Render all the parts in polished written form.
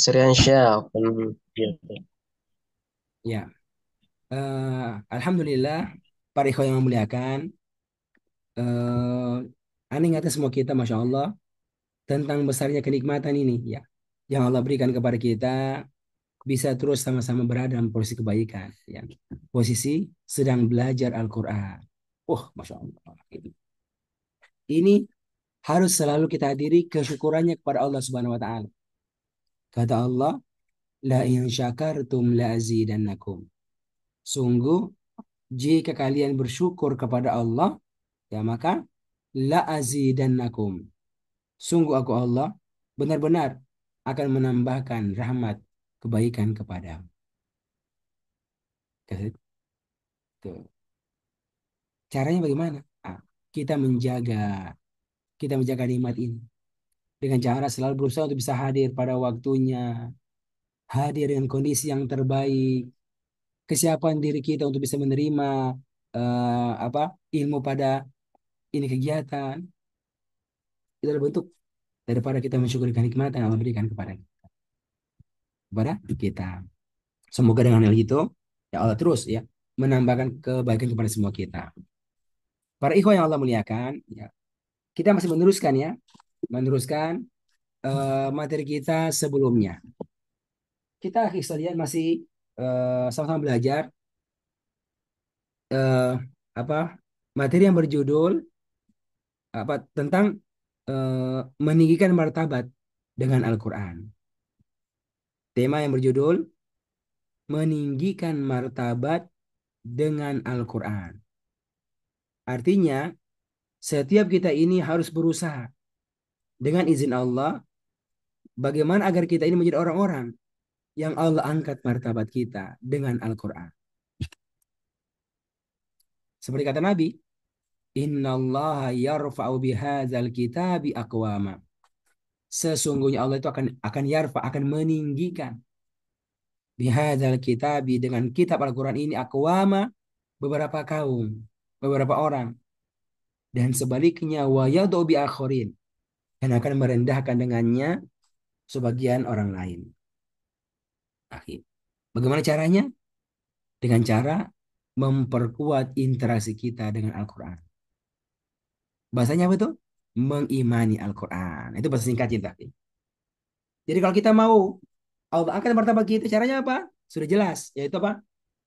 Sriansyah open gitu. Ya, Alhamdulillah, para ikhwan yang memuliakan, aneh ingatan semua kita, Masya Allah, tentang besarnya kenikmatan ini, ya, yang Allah berikan kepada kita, bisa terus sama-sama berada dalam posisi kebaikan, ya. Posisi sedang belajar Al-Quran. Masya Allah. Ini harus selalu kita hadiri kesyukurannya kepada Allah Subhanahu wa Ta'ala. Kata Allah, la in syakartum la azidannakum. Sungguh, jika kalian bersyukur kepada Allah, ya maka la azidannakum. Sungguh aku Allah benar-benar akan menambahkan rahmat kebaikan kepadamu. Gitu. Caranya bagaimana? Ah, kita menjaga kita menjaga nikmat ini dengan cara selalu berusaha untuk bisa hadir pada waktunya, hadir dengan kondisi yang terbaik, kesiapan diri kita untuk bisa menerima ilmu pada ini kegiatan. Itu adalah bentuk daripada kita mensyukuri kenikmatan yang Allah berikan kepada kita. Semoga dengan hal itu ya Allah terus ya menambahkan kebaikan kepada semua kita. Para ikhwan yang Allah muliakan, ya, kita masih meneruskan materi kita sebelumnya. Kita sekalian masih sama-sama belajar eh, apa materi yang berjudul tentang meninggikan martabat dengan Al-Quran. Tema yang berjudul meninggikan martabat dengan Al-Quran. Artinya, setiap kita ini harus berusaha dengan izin Allah, bagaimana agar kita ini menjadi orang-orang yang Allah angkat martabat kita dengan Al-Quran. Seperti kata Nabi, Inna Allah yarfa'u bihadzal kitabi aqwama. Sesungguhnya Allah itu akan meninggikan bihadzal kitabi dengan kitab Al-Quran ini aqwama, beberapa kaum, beberapa orang, dan sebaliknya wa yad'u bi akharin, dan akan merendahkan dengannya sebagian orang lain. Akhir. Bagaimana caranya? Dengan cara memperkuat interaksi kita dengan Al-Quran. Bahasanya apa tuh? Mengimani Al-Quran. Itu bahasa singkat cinta. Jadi kalau kita mau Allah angkat martabat kita, caranya apa? Sudah jelas, yaitu apa?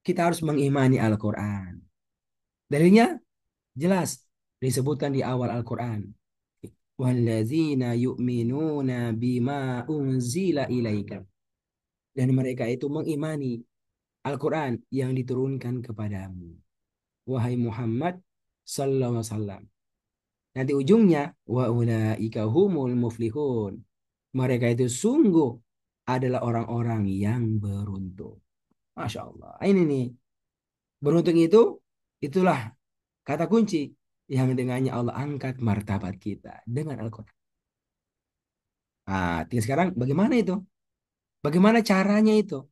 Kita harus mengimani Al-Quran. Dalilnya jelas, disebutkan di awal Al-Quran. Wallazina yu'minuna bima unzila ilaika. Dan mereka itu mengimani Al-Quran yang diturunkan kepadamu. Wahai Muhammad sallallahu alaihi wasallam. Nanti ujungnya wa ulaika humul muflihun. Mereka itu sungguh adalah orang-orang yang beruntung. Masya Allah. Ini nih, beruntung itulah kata kunci yang dengannya Allah angkat martabat kita dengan Al-Quran. Tinggal sekarang bagaimana itu? Bagaimana caranya itu?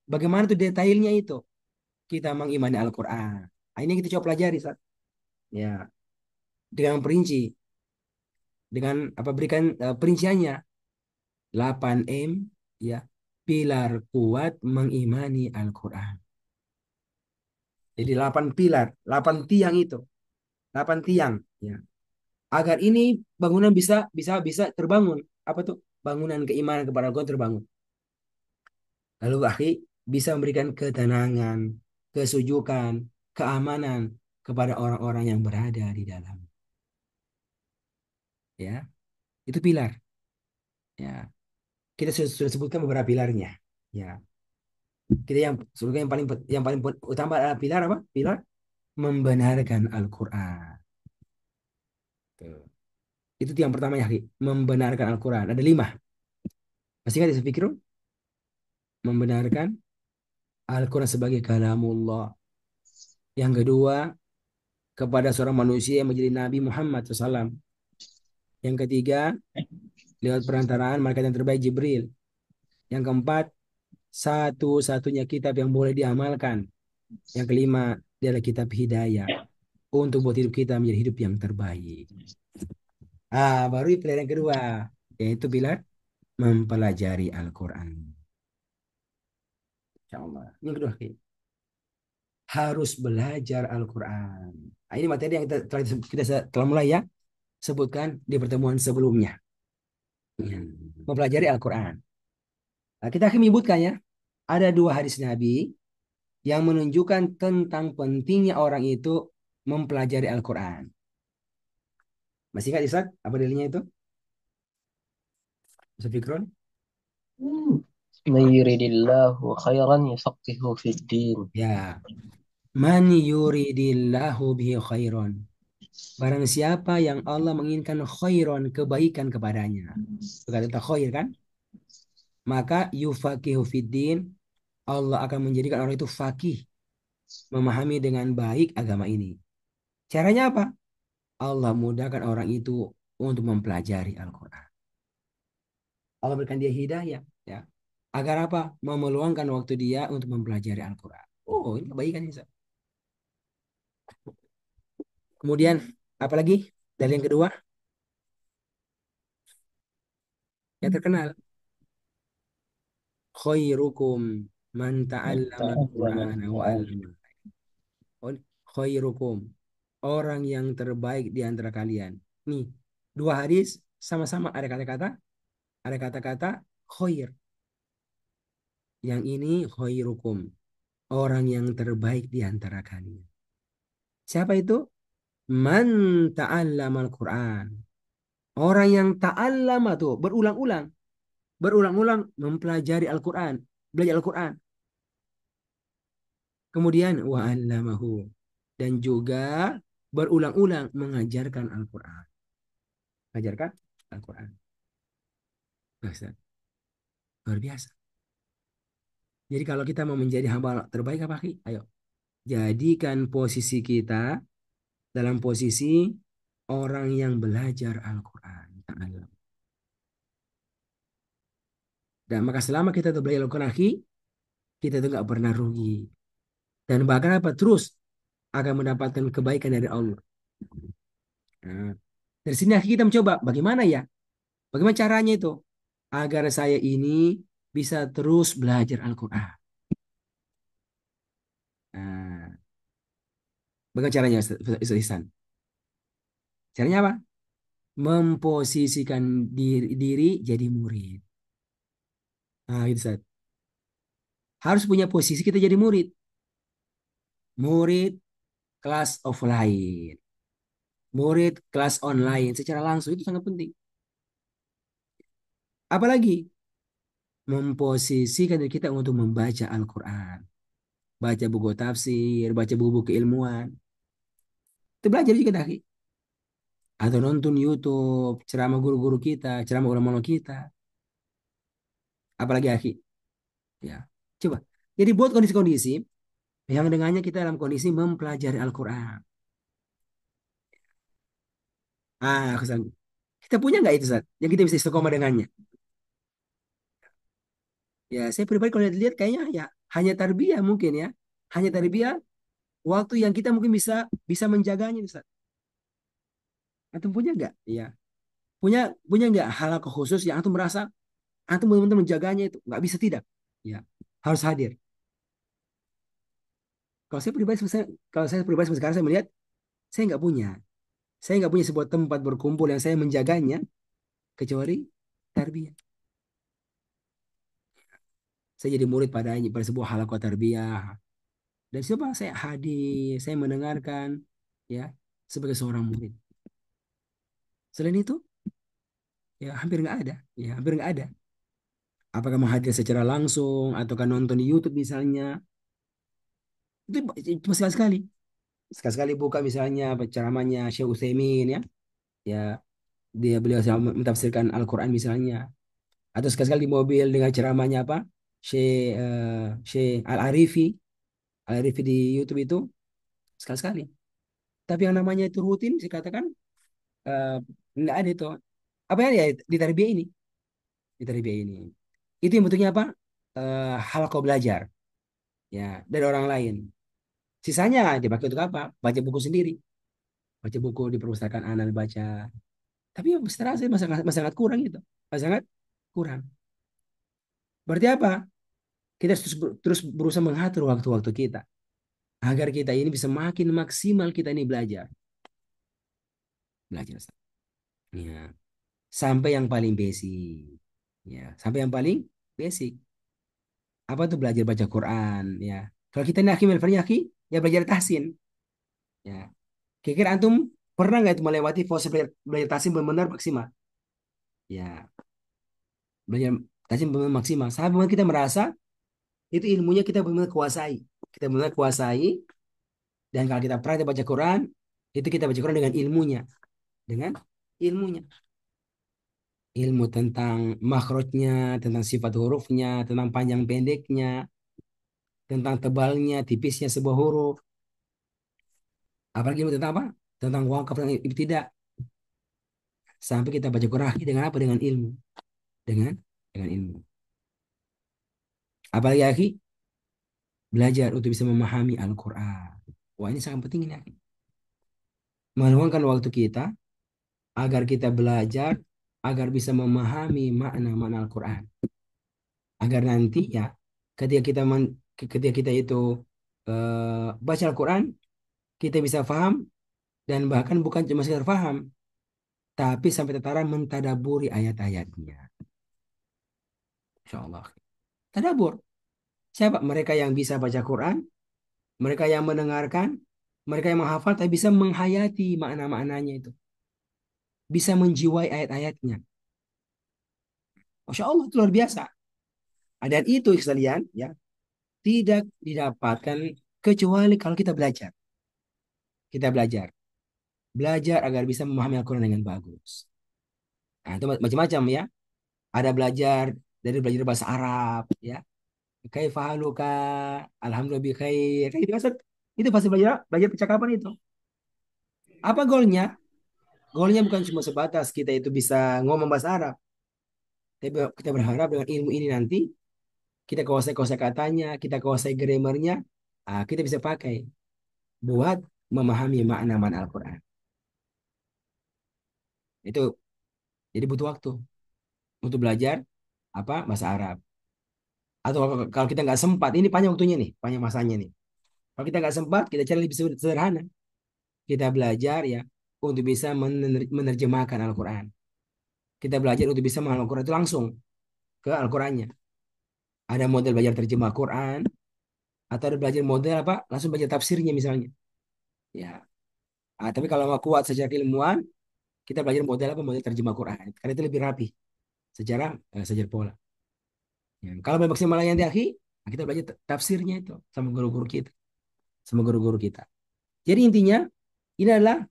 Bagaimana tuh detailnya itu? Kita mengimani Al-Quran. Ini kita coba pelajari, Sat. Ya, dengan perinci, dengan apa berikan perinciannya 8M, ya, pilar kuat mengimani Al-Quran. Jadi 8 pilar, 8 tiang itu, 8 tiang, ya. Agar ini bangunan bisa bisa bisa terbangun. Apa tuh? Bangunan keimanan kepada Al-Quran terbangun. Lalu akhi bisa memberikan ketenangan, kesujukan, keamanan kepada orang-orang yang berada di dalam. Ya, itu pilar. Ya, kita sudah sebutkan beberapa pilarnya. Ya, kita yang sebutkan yang paling utama adalah pilar apa? Pilar membenarkan Al-Quran. Tuh. Itu yang pertama ya, akhi. Membenarkan Al-Quran. Ada 5. Masih ingat ya, Fikirun? Membenarkan Al-Quran sebagai kalamullah. Yang kedua, kepada seorang manusia yang menjadi Nabi Muhammad SAW. Yang ketiga, lewat perantaraan malaikat yang terbaik Jibril. Yang keempat, satu-satunya kitab yang boleh diamalkan. Yang kelima, dia adalah kitab hidayah untuk buat hidup kita menjadi hidup yang terbaik. Baru pilar yang kedua, yaitu pilar mempelajari Al-Quran. Insya Allah. Yang kedua, harus belajar Al-Quran. Nah, ini materi yang kita telah mulai ya sebutkan di pertemuan sebelumnya. Ya. Mempelajari Al-Quran. Nah, kita akan menyebutkan ya, ada dua hadis Nabi yang menunjukkan tentang pentingnya orang itu mempelajari Al-Quran. Masih ingat Ishak? Apa dalilnya itu? Ustaz Fikron? من يريد الله خيرا يفقهه في الدين. Ya, man yuridillahu bihi khairon. Barang siapa yang Allah menginginkan khairon, kebaikan kepadanya. Kata khair kan? Maka yufaqihu fiddin, Allah akan menjadikan orang itu fakih, memahami dengan baik agama ini. Caranya apa? Allah mudahkan orang itu untuk mempelajari Al-Quran. Allah berikan dia hidayah, ya. Agar apa? Memeluangkan waktu dia untuk mempelajari Al-Quran. Oh, ini kebaikan ini, Ustaz. Kemudian, apalagi? Dari yang kedua, yang terkenal. Khairukum man ta'allama تعلم Al-Quran wa القرآن. 'allama. Khairukum, orang yang terbaik di antara kalian. Nih, dua hadis sama-sama ada kata-kata khair. Yang ini khairukum, orang yang terbaik di antara kalian. Siapa itu? Man ta'allama Al-Quran. Orang yang ta'allama tuh berulang-ulang mempelajari Al-Quran, belajar Al-Quran. Kemudian wa'allamahu, dan juga berulang-ulang mengajarkan Al-Quran. Mengajarkan Al-Quran. Ustaz, luar biasa. Jadi kalau kita mau menjadi hamba terbaik apa, Ki? Ayo, jadikan posisi kita dalam posisi orang yang belajar Al-Quran. Dan maka selama kita tuh belajar Al-Quran, Ki, kita tuh nggak pernah rugi. Dan bahkan apa? Terus akan mendapatkan kebaikan dari Allah. Nah, dari sini kita mencoba bagaimana ya? Bagaimana caranya itu? Agar saya ini bisa terus belajar Al-Quran. Nah, bagaimana caranya, Ustaz Ihsan? Caranya apa? Memposisikan diri jadi murid. Nah, gitu, Ustaz. Harus punya posisi kita jadi murid. Murid kelas offline. Murid kelas online secara langsung itu sangat penting. Apalagi memposisikan diri kita untuk membaca Al-Quran. Baca buku tafsir, baca buku keilmuan. Itu belajar juga dah. Atau nonton YouTube, ceramah guru-guru kita, ceramah ulama kita. Apalagi akhi. Ya. Coba. Jadi buat kondisi-kondisi yang dengannya kita dalam kondisi mempelajari Al-Quran. Kesan. Kita punya nggak itu, Zat? Yang kita bisa istiqomah dengannya? Ya, saya pribadi kalau lihat kayaknya ya hanya tarbiyah mungkin ya. Hanya tarbiyah waktu yang kita mungkin bisa bisa menjaganya, Ustaz. Antum punya nggak? Iya. Punya punya nggak hal khusus yang antum merasa antum benar-benar menjaganya itu nggak bisa tidak? Ya, harus hadir. Kalau saya pribadi kalau saya pribadi sekarang saya melihat saya nggak punya. Saya nggak punya sebuah tempat berkumpul yang saya menjaganya kecuali tarbiyah. Saya jadi murid pada sebuah halaqah tarbiyah. Dan siapa saya hadir, saya mendengarkan ya sebagai seorang murid. Selain itu ya hampir nggak ada, ya hampir nggak ada. Apakah mau hadir secara langsung ataukah nonton di YouTube misalnya, itu cuma sekali-sekali. Sekali-sekali buka misalnya ceramahnya Syekh Utsaimin ya, ya beliau mentafsirkan Al-Quran misalnya, atau sekali-sekali di mobil dengan ceramahnya apa Syekh Al-Arifi, Al-Arifi di YouTube itu sekali-sekali. Tapi yang namanya itu rutin, saya katakan eh, nggak ada itu. Apa ya di tarbiyah ini? Di tarbiyah ini. Itu yang bentuknya apa? Hal kau belajar ya dari orang lain. Sisanya dipakai untuk apa? Baca buku sendiri. Baca buku di perpustakaan anak baca. Tapi ya, setelah saya masih sangat kurang gitu. Masih sangat kurang. Berarti apa? Kita terus berusaha mengatur waktu-waktu kita agar kita ini bisa makin maksimal kita ini belajar. Belajar. Ya. Sampai yang paling basic. Ya, sampai yang paling basic. Apa tuh belajar baca Quran ya. Kalau kita nih Aki Melfari ya belajar tahsin ya. Kira-kira antum pernah nggak itu melewati fase belajar tahsin benar-benar maksimal? Ya, belajar tahsin benar-benar maksimal. Sampai benar kita merasa itu ilmunya kita benar-benar kuasai. Kita benar kuasai dan kalau kita praktek baca Quran, itu kita baca Quran dengan ilmunya, dengan ilmunya. Ilmu tentang makhrajnya, tentang sifat hurufnya, tentang panjang pendeknya, tentang tebalnya, tipisnya sebuah huruf. Apalagi ilmu tentang apa? Tentang wakaf, tentang ibtidak. Sampai kita baca Quran dengan apa? Dengan ilmu. Dengan ilmu. Apalagi akhi, belajar untuk bisa memahami Al-Quran. Wah ini sangat penting ini akhi. Meluangkan waktu kita agar kita belajar, agar bisa memahami makna-makna Al-Quran. Agar nanti ya, ketika kita ketika kita itu baca Al-Quran, kita bisa paham dan bahkan bukan cuma sekedar paham, tapi sampai tataran mentadaburi ayat-ayatnya. Insya Allah. Tadabur. Siapa? Mereka yang bisa baca Quran, mereka yang mendengarkan, mereka yang menghafal, tapi bisa menghayati makna-maknanya itu. Bisa menjiwai ayat-ayatnya. Masya Allah, itu luar biasa. Dan itu sekalian, ya, tidak didapatkan kecuali kalau kita belajar. Kita belajar. Belajar agar bisa memahami Al-Quran dengan bagus. Nah, itu macam-macam ya. Ada belajar dari belajar bahasa Arab, ya. Kaifa haluka? Alhamdulillah bi khair. Kayak gitu, Ustaz. Itu pasti belajar belajar percakapan itu. Apa golnya? Golnya bukan cuma sebatas kita itu bisa ngomong bahasa Arab. Tapi kita berharap dengan ilmu ini nanti kita kuasai kosakatanya, kita kuasai grammarnya, kita bisa pakai buat memahami makna-makna Al-Quran. Itu jadi butuh waktu untuk belajar apa bahasa Arab. Atau kalau kita nggak sempat, ini panjang waktunya nih, panjang masanya nih. Kalau kita nggak sempat, kita cari lebih sederhana. Kita belajar ya untuk bisa menerjemahkan Al-Quran. Kita belajar untuk bisa menghafal Al-Quran itu langsung ke Al-Qurannya. Ada model belajar terjemah Quran, atau ada belajar model apa langsung belajar tafsirnya misalnya. Ya, tapi kalau mau kuat secara ilmuwan, kita belajar model apa model terjemah Quran. Karena itu lebih rapi secara pola. Ya, kalau memang maksimal yang di akhir, kita belajar tafsirnya itu sama guru-guru kita, sama guru-guru kita. Jadi intinya ini adalah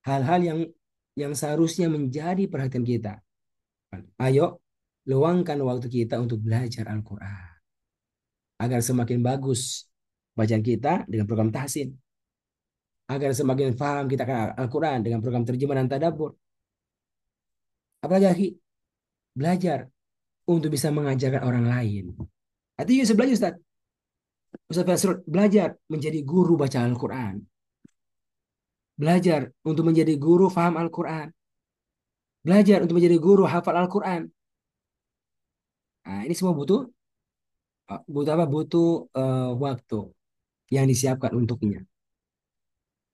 hal-hal yang seharusnya menjadi perhatian kita. Ayo, luangkan waktu kita untuk belajar Al-Quran. Agar semakin bagus bacaan kita dengan program tahsin. Agar semakin paham kita akan Al-Quran dengan program terjemah dan tadabbur. Apalagi lagi, belajar untuk bisa mengajarkan orang lain. Itu juga belajar Ustaz. Ustaz Fasrul belajar menjadi guru baca Al-Quran. Belajar untuk menjadi guru faham Al-Quran. Belajar untuk menjadi guru hafal Al-Quran. Nah, ini semua butuh butuh apa? Butuh waktu yang disiapkan untuknya.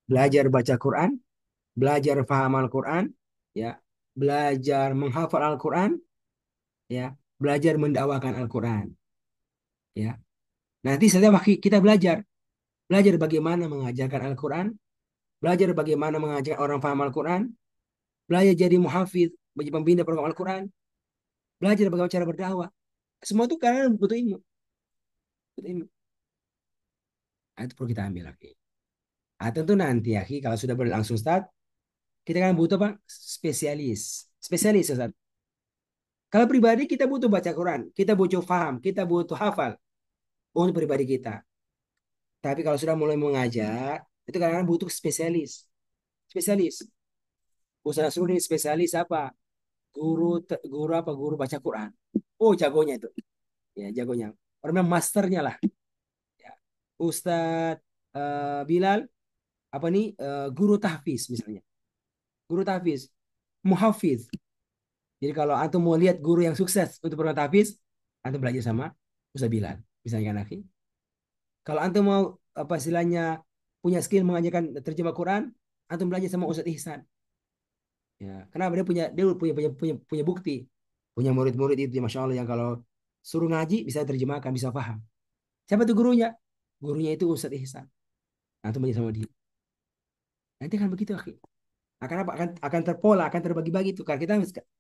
Belajar baca Quran, belajar paham Al-Quran, ya, belajar menghafal Al-Quran, ya, belajar mendakwakan Al-Quran, ya. Nanti setiap waktu kita belajar, belajar bagaimana mengajarkan Al-Quran, belajar bagaimana mengajarkan orang paham Al-Quran, belajar jadi muhafidz, menjadi pembina program Al-Quran, belajar bagaimana cara berdakwah. Semua itu karena butuh ilmu, butuh ilmu. Nah, itu perlu kita ambil lagi. Tentu nanti ya, kalau sudah berlangsung start, kita kan butuh apa? Spesialis. Spesialis, Ustaz. Kalau pribadi kita butuh baca Quran, kita butuh paham, kita butuh hafal untuk pribadi kita. Tapi kalau sudah mulai mengajar, itu kadang-kadang butuh spesialis. Spesialis. Ustaz Nasrul ini spesialis apa? Guru apa? Guru baca Quran. Oh, jagonya itu. Ya, jagonya. Orang masternya lah. Ya. Ustaz Bilal apa nih? Guru tahfiz misalnya. Guru tahfiz, muhafiz. Jadi kalau antum mau lihat guru yang sukses untuk program tahfiz, antum belajar sama Ustaz Bilal. Misalnya kan, akhi. Kalau antum mau apa istilahnya punya skill mengajarkan terjemah Quran, antum belajar sama Ustaz Ihsan. Ya, kenapa dia punya bukti, punya murid-murid itu, ya, masya Allah, yang kalau suruh ngaji bisa terjemahkan, bisa paham. Siapa tuh gurunya? Gurunya itu Ustaz Ihsan. Antum belajar sama dia. Nanti kan begitu, akhi. Akan apa? Akan terpola, akan terbagi-bagi itu. Karena kita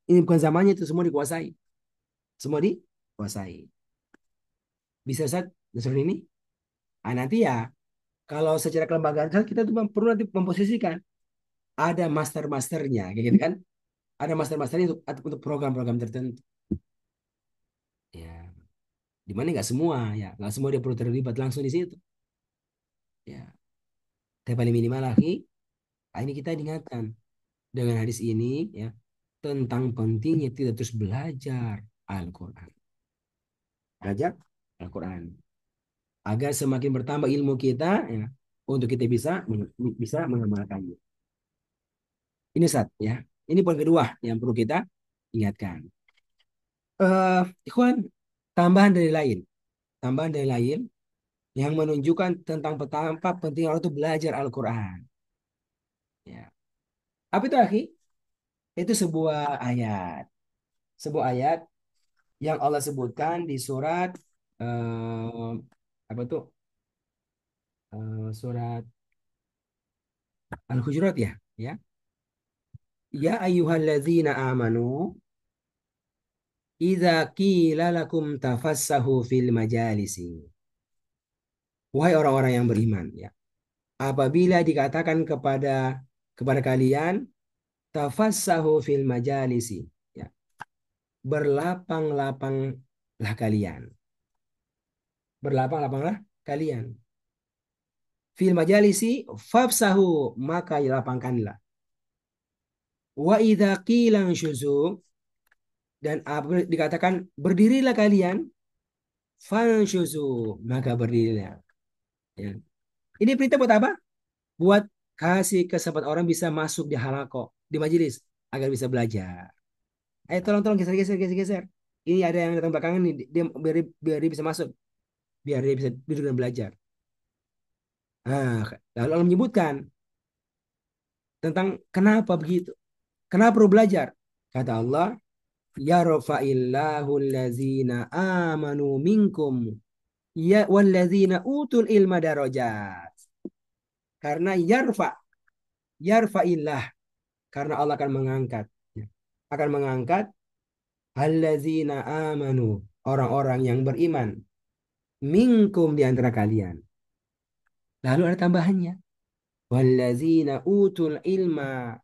ini bukan zamannya itu semua dikuasai, semua dikuasai. Bisa saat seperti ini. Ah, nanti ya kalau secara kelembagaan kita tuh perlu nanti memposisikan ada master-masternya, kayak gitu kan? Ada master-masternya untuk program-program tertentu. Ya, di mana nggak semua ya, nggak semua dia perlu terlibat langsung di situ. Ya, tapi paling minimal lagi, ini kita diingatkan dengan hadis ini ya tentang pentingnya kita terus belajar Al-Quran, belajar Al-Quran agar semakin bertambah ilmu kita ya, untuk kita bisa mengamalkannya. Ini saat ya, ini poin kedua yang perlu kita ingatkan. Ikhwan, tambahan dari lain, tambahan dari lain yang menunjukkan tentang betapa penting orang itu belajar Al-Quran. Ya. Apa itu, akhi? Itu sebuah ayat yang Allah sebutkan di surat eh, apa tuh? Surat Al-Hujurat ya, ya. Ya ayyuhalladzina amanu idza qila lakum tafassahu fil majalisi. Wahai orang-orang yang beriman, ya. Apabila dikatakan kepada kalian tafassahu fil majalisi, ya. Berlapang-lapanglah kalian. Berlapang-lapanglah kalian. Fil majalisi fafsahu, maka lapangkanlah. Wa idza qila syuzu, dan apabila dikatakan berdirilah kalian, fanshuzu, maka berdirilah. Ya. Ini perintah buat apa? Buat kasih kesempatan orang bisa masuk di halako, di majelis, agar bisa belajar. Ayo tolong tolong geser geser geser geser. Ini ada yang datang belakangan nih, biar dia bisa masuk, biar dia bisa duduk dan belajar. Nah, lalu Allah menyebutkan tentang kenapa begitu, kenapa perlu belajar. Kata Allah, yarfa'illahu allazina amanu minkum ya wallazina utul ilma darajat. Karena yarfa'illah, karena Allah akan mengangkat, akan mengangkat allazina amanu, orang-orang yang beriman, minkum, di antara kalian. Lalu ada tambahannya, wallazina utul ilma,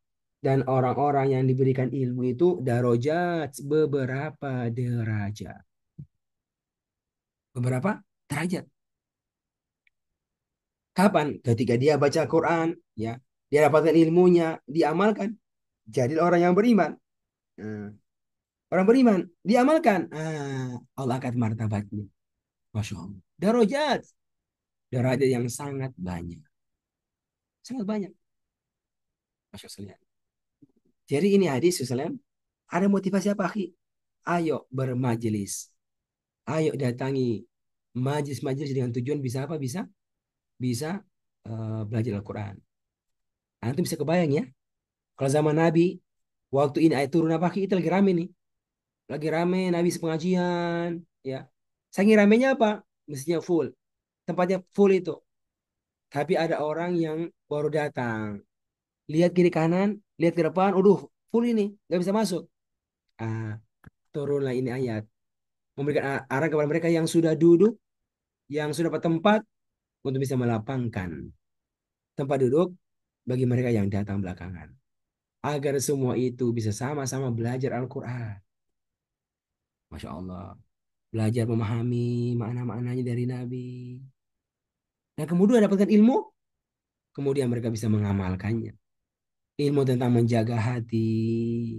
dan orang-orang yang diberikan ilmu itu darajat, beberapa derajat. Beberapa derajat. Kapan? Ketika dia baca Quran, ya, dia dapatkan ilmunya, diamalkan, jadi orang yang beriman. Nah, orang beriman diamalkan, Allah angkat martabatnya. Masya Allah. Darajat, derajat yang sangat banyak, sangat banyak. Masya Allah. Jadi ini hadis Islam ada motivasi apa, akhi? Ayo bermajelis, ayo datangi majelis-majelis dengan tujuan bisa apa? Bisa belajar Al-Quran. Nanti bisa kebayang ya, kalau zaman Nabi, waktu ini ayat turun apa, akhi? Itu lagi rame nih, lagi rame Nabi pengajian, ya. Saking ramenya apa? Mestinya full, tempatnya full itu. Tapi ada orang yang baru datang, lihat kiri kanan, lihat ke depan, udah full ini, nggak bisa masuk. Ah, turunlah ini ayat, memberikan arahan kepada mereka yang sudah duduk, yang sudah dapat tempat, untuk bisa melapangkan tempat duduk bagi mereka yang datang belakangan. Agar semua itu bisa sama-sama belajar Al-Quran. Masya Allah. Belajar memahami makna-maknanya dari Nabi. Dan kemudian dapatkan ilmu, kemudian mereka bisa mengamalkannya. Ilmu tentang menjaga hati,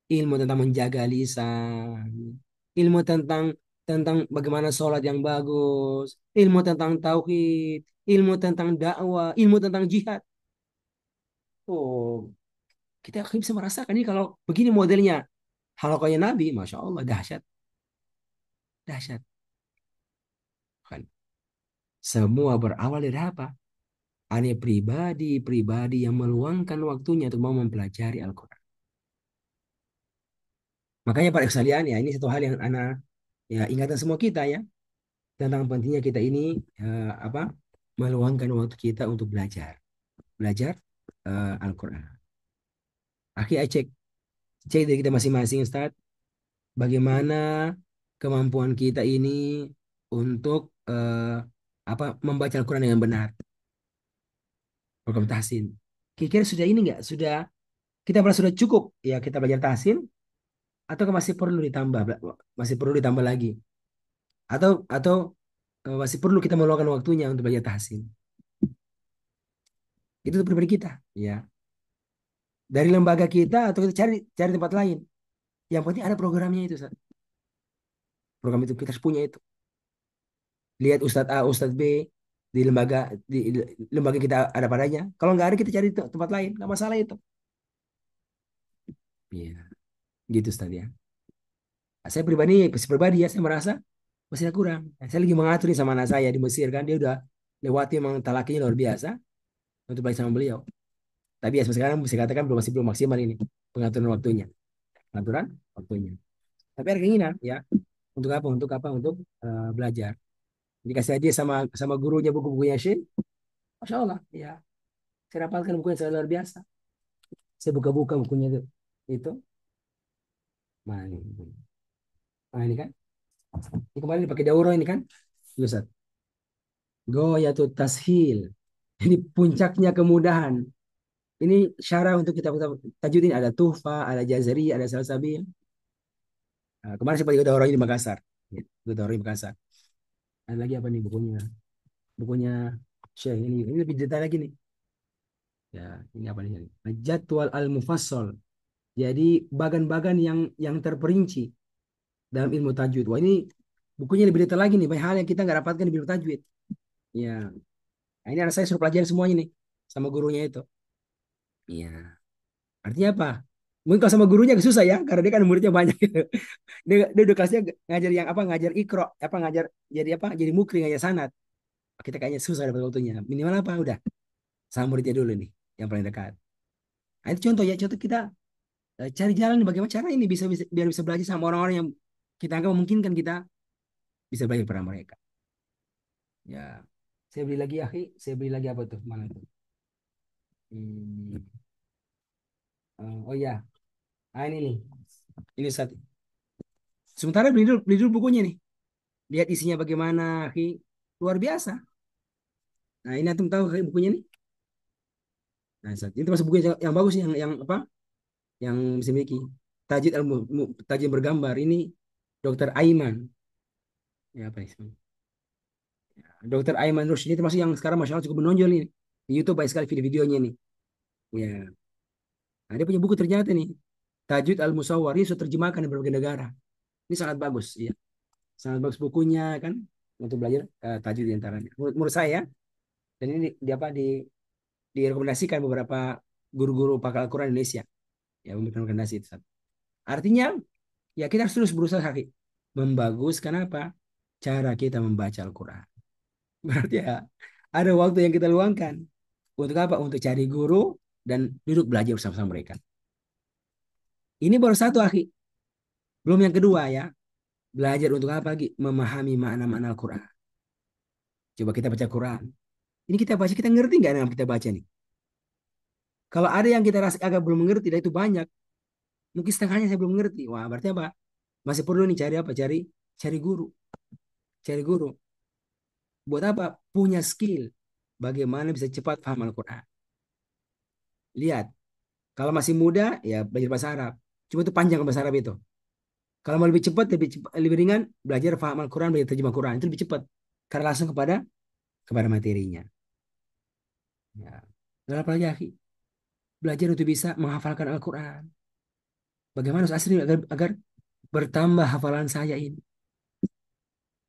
ilmu tentang menjaga lisan, ilmu tentang tentang bagaimana sholat yang bagus, ilmu tentang tauhid, ilmu tentang dakwah, ilmu tentang jihad. Oh, kita bisa merasakan ini kalau begini modelnya. Halaqahnya Nabi, masya Allah, dahsyat, dahsyat. Kan? Semua berawal dari apa? Hanya pribadi yang meluangkan waktunya untuk mau mempelajari Al-Quran. Makanya para sekalian ya, ini satu hal yang anak ya ingatan semua kita ya, tentang pentingnya kita ini apa meluangkan waktu kita untuk belajar Al-Quran. Akhirnya cek dari kita masing-masing Ustaz, bagaimana kemampuan kita ini untuk apa membaca Al-Quran dengan benar, program tahsin. Kira-kira sudah ini enggak? Kita merasa sudah cukup ya kita belajar tahsin atau masih perlu ditambah, masih perlu ditambah lagi, atau masih perlu kita meluangkan waktunya untuk belajar tahsin. Itu tuh pribadi kita, ya. Dari lembaga kita atau kita cari cari tempat lain. Yang penting ada programnya itu, Ustaz. Program itu kita harus punya itu. Lihat Ustadz A, Ustadz B di lembaga kita ada padanya. Kalau nggak ada kita cari tempat lain, nggak masalah itu. Iya, gitu Ustadz ya. Saya pribadi ya, saya merasa masih kurang. Saya lagi mengatur nih sama anak saya di Mesir kan, dia udah lewati memang talakinya luar biasa untuk belajar sama beliau. Tapi ya sampai sekarang bisa katakan belum maksimal ini pengaturan waktunya, pengaturan waktunya. Tapi ada keinginan ya untuk apa? Untuk apa? Untuk belajar. Dikasih aja sama sama gurunya buku-bukunya Syekh, Masya Allah, ya. Saya dapatkan bukunya sangat luar biasa. Saya buka-buka bukunya itu. Itu, nah ini, nah, ini kan. Ini kemarin dipakai daurah ini kan, Ustaz. Goyatut tashil. Ini puncaknya kemudahan. Ini syarah untuk kita tajwid ini ada Tuhfa, ada Jazari, ada Salsabil. Nah, kemarin saya pakai daurah ini di Makassar. Ya, daurah di Makassar. Ada lagi apa nih bukunya? Bukunya Syekh ini lebih detail lagi nih. Ya, ini apa nih? Jadwal al-Mufassal. Jadi bagan-bagan yang terperinci dalam ilmu tajwid. Wah ini bukunya lebih detail lagi nih, banyak hal yang kita nggak dapatkan di ilmu tajwid. Ya, nah, ini anak saya suruh pelajari semuanya nih sama gurunya itu. Iya, artinya apa? Mungkin kalau sama gurunya agak susah ya, karena dia kan muridnya banyak. Dia udah kelasnya ngajar yang apa, ngajar ikro, apa ngajar jadi apa, jadi mukri, ngajar sanad. Kita kayaknya susah dapat waktunya. Minimal apa? Udah sama muridnya dulu nih, yang paling dekat. Nah, itu contoh ya, contoh kita cari jalan nih, bagaimana cara ini biar bisa belajar sama orang-orang yang kita anggap memungkinkan kita bisa belajar pada mereka. Ya, saya beli lagi ya, saya beli lagi apa tuh? Mana tuh? Hmm, oh ya, ini nih. Ini satu. Sementara beli dulu bukunya nih. Lihat isinya bagaimana, Ki. Luar biasa. Nah, ini antum tahu Ki, bukunya nih. Nah, itu masuk buku yang bagus yang apa? Yang bisa miliki. Tajid bergambar ini Dokter Aiman. Ya apa ismnya? Dokter Aiman Rusdi ini termasuk yang sekarang masya Allah cukup menonjol ini. Di YouTube banyak sekali video-videonya nih. Ya. Nah, dia punya buku ternyata nih. Tajwid Al-Musawwar ini sudah terjemahkan di berbagai negara. Ini sangat bagus, ya. Sangat bagus bukunya kan untuk belajar tajwid diantaranya. Menurut saya dan ini di apa direkomendasikan beberapa guru-guru pakar Al-Quran Indonesia ya memberikan rekomendasi itu. Artinya ya kita harus terus berusaha membaguskan apa cara kita membaca Al-Quran. Berarti ya ada waktu yang kita luangkan untuk apa? Untuk cari guru dan duduk belajar bersama-sama mereka. Ini baru satu akhi, belum yang kedua ya. Belajar untuk apa lagi? Memahami makna-makna Al-Quran. Coba kita baca Quran. Ini kita baca, kita ngerti nggak yang kita baca nih? Kalau ada yang kita rasa agak belum mengerti, dan itu banyak. Mungkin setengahnya saya belum mengerti. Wah, berarti apa? Masih perlu nih cari apa? Cari guru. Cari guru. Buat apa? Punya skill. Bagaimana bisa cepat paham Al-Quran. Lihat. Kalau masih muda, ya belajar bahasa Arab. Cuma itu panjang bahasa Arab itu. Kalau mau lebih cepat, lebih ringan, belajar paham Al-Quran, belajar terjemah Quran. Itu lebih cepat. Karena langsung kepada materinya. Ya. Lalu apa lagi, akhi? Belajar untuk bisa menghafalkan Al-Quran. Bagaimana Ustaz Asri agar bertambah hafalan saya ini.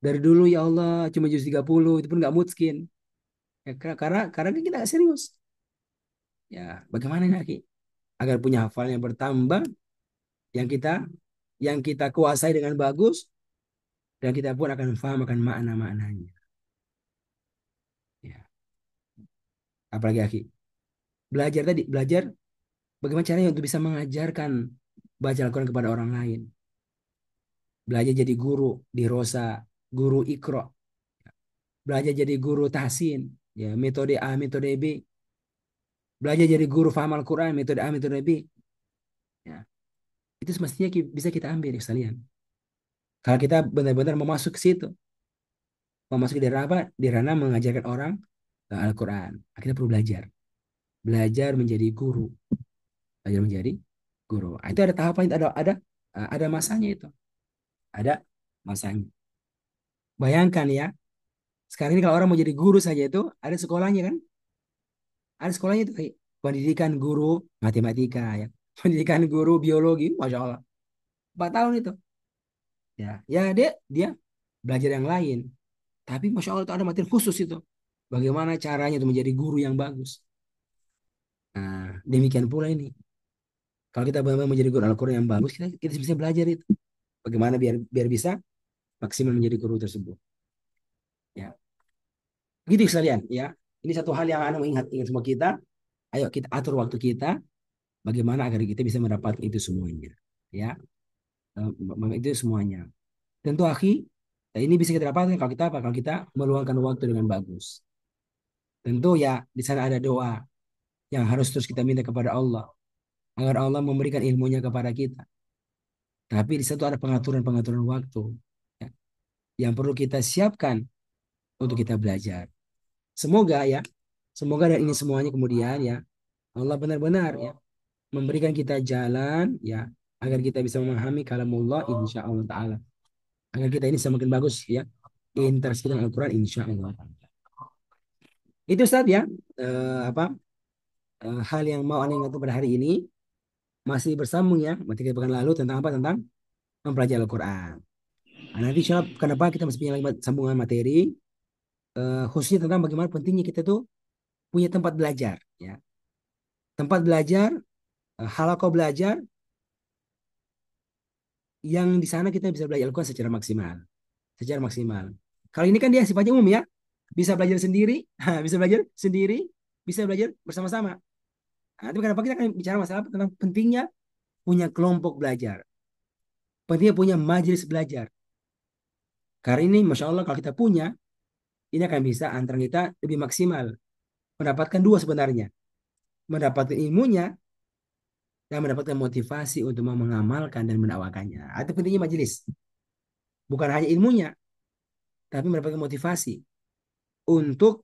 Dari dulu ya Allah cuma juz 30 itu pun nggak mutskin. Ya, karena kita nggak serius. Ya, bagaimana nih Ki? Agar punya hafalan yang bertambah yang kita yang kita kuasai dengan bagus, dan kita pun akan paham akan makna-maknanya. Ya. Apalagi akhi, belajar tadi, belajar bagaimana caranya untuk bisa mengajarkan baca Al-Quran kepada orang lain. Belajar jadi guru di Rosa, guru Iqra, belajar jadi guru tahsin, ya metode A, metode B, belajar jadi guru faham Al-Quran, metode A, metode B. Ya, itu semestinya bisa kita ambil ya sekalian. Kalau kita benar-benar mau masuk ke situ, mau masuk di ranah apa? Di ranah mengajarkan orang Al-Quran. Kita perlu belajar, belajar menjadi guru, belajar menjadi guru. Ah, itu ada tahapan, ada masanya itu, ada masanya. Bayangkan ya, sekarang ini kalau orang mau jadi guru saja itu ada sekolahnya kan? Ada sekolahnya itu kayak pendidikan guru matematika ya, pendidikan guru biologi, masya Allah, 4 tahun itu. Ya, ya dia belajar yang lain. Tapi masya Allah itu ada materi khusus itu. Bagaimana caranya untuk menjadi guru yang bagus. Nah, demikian pula ini. Kalau kita benar-benar menjadi guru Al-Quran yang bagus, kita bisa belajar itu. Bagaimana biar biar bisa maksimal menjadi guru tersebut. Ya, gitu sekalian. Ya, ini satu hal yang anda ingat ingat semua kita. Ayo kita atur waktu kita. Bagaimana agar kita bisa mendapat itu semuanya. Ya, itu semuanya. Tentu akhi, ini bisa kita dapatkan kalau kita apa? Kalau kita meluangkan waktu dengan bagus. Tentu ya di sana ada doa yang harus terus kita minta kepada Allah agar Allah memberikan ilmunya kepada kita. Tapi di situ ada pengaturan-pengaturan waktu ya, yang perlu kita siapkan untuk kita belajar. Semoga ya, semoga dari ini semuanya kemudian ya Allah benar-benar ya memberikan kita jalan ya agar kita bisa memahami kalamullah insya Allah taala. Agar kita ini semakin bagus ya interaksi dengan Al-Quran insya Allah. Itu Ustaz ya apa hal yang mau anda ingat pada hari ini masih bersambung ya materi pekan lalu tentang apa tentang mempelajari Al-Quran. Nah, nanti insya Allah pekan depan kita masih punya lagi sambungan materi khususnya tentang bagaimana pentingnya kita tuh punya tempat belajar ya. Tempat belajar, halaqah belajar yang di sana kita bisa belajar Al-Quran secara maksimal. Secara maksimal. Kali ini kan dia sifatnya umum ya. Bisa belajar sendiri, bisa belajar sendiri, bisa belajar bersama-sama. Nah, tapi kenapa kita akan bicara masalah tentang pentingnya punya kelompok belajar. Pentingnya punya majelis belajar. Karena ini Masya Allah kalau kita punya, ini akan bisa antara kita lebih maksimal. Mendapatkan dua sebenarnya. Mendapatkan ilmunya dan mendapatkan motivasi untuk mau mengamalkan dan mendakwakannya. Itu pentingnya majelis. Bukan hanya ilmunya, tapi mendapatkan motivasi untuk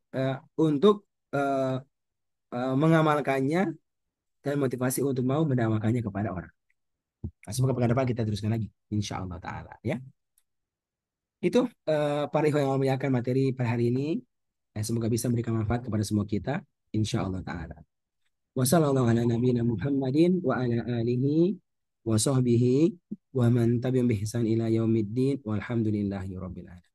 mengamalkannya dan motivasi untuk mau mendakwakannya kepada orang. Nah, semoga pekan depan kita teruskan lagi, insya Allah Taala. Ya, itu para ikhwan yang memuliakan materi pada hari ini. Semoga bisa memberikan manfaat kepada semua kita, insya Allah Taala. Wassalamualaikum ala nabiyina Muhammadin wa ala alihi wa sahbihi wa man tabi'ahum bi ihsan ila yaumiddin walhamdulillahi rabbil alamin.